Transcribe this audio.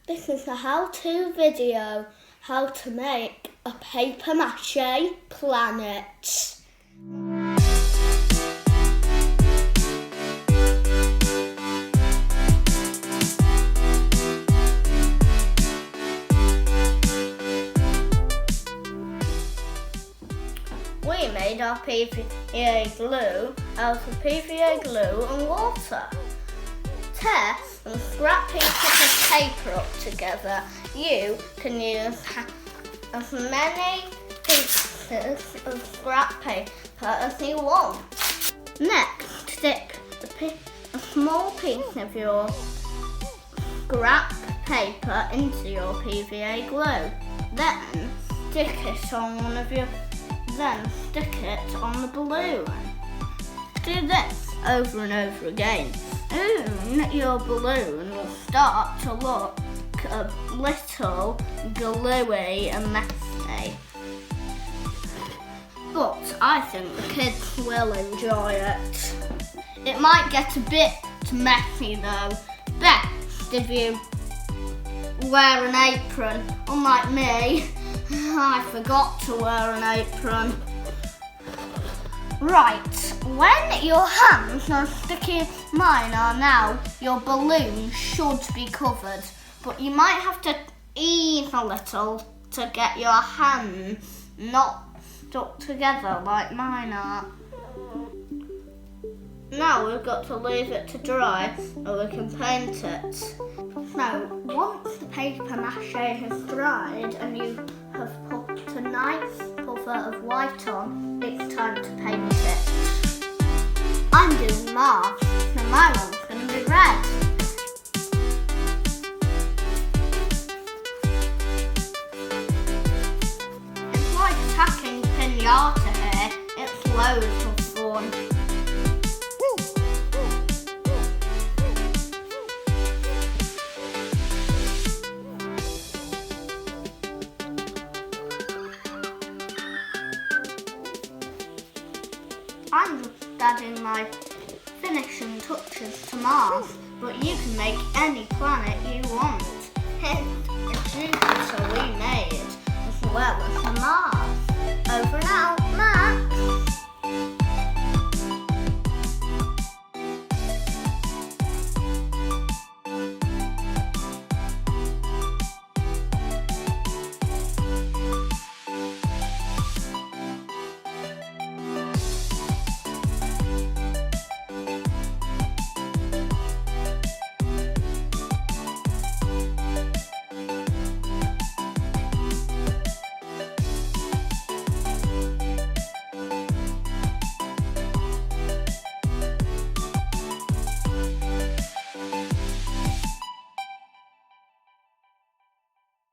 This is a how-to video, how to make a paper mache planet. We made our PVA glue out of PVA glue and water. Tear some scrap pieces of paper up together. You can use as many pieces of scrap paper as you want. Next, stick a small piece of your scrap paper into your PVA glue. Then stick it on the balloon. Do this over and over again. Soon your balloon will start to look a little gluey and messy. But I think the kids will enjoy it. It might get a bit messy though. Best if you wear an apron. Unlike me, I forgot to wear an apron. Right, when your hands are sticky, mine are now, your balloon should be covered, but you might have to ease a little to get your hands not stuck together like mine are. Now we've got to leave it to dry or we can paint it. So once the paper mache has dried and you have put a nice cover of white on, it's time to paint it. I'm doing Mars, so my one's going to be red. It's like attacking pinata here, it's loads of fun. I'm just adding my finishing touches to Mars, but you can make any planet you want. It's Jupiter we made, as well as Mars. Over and out.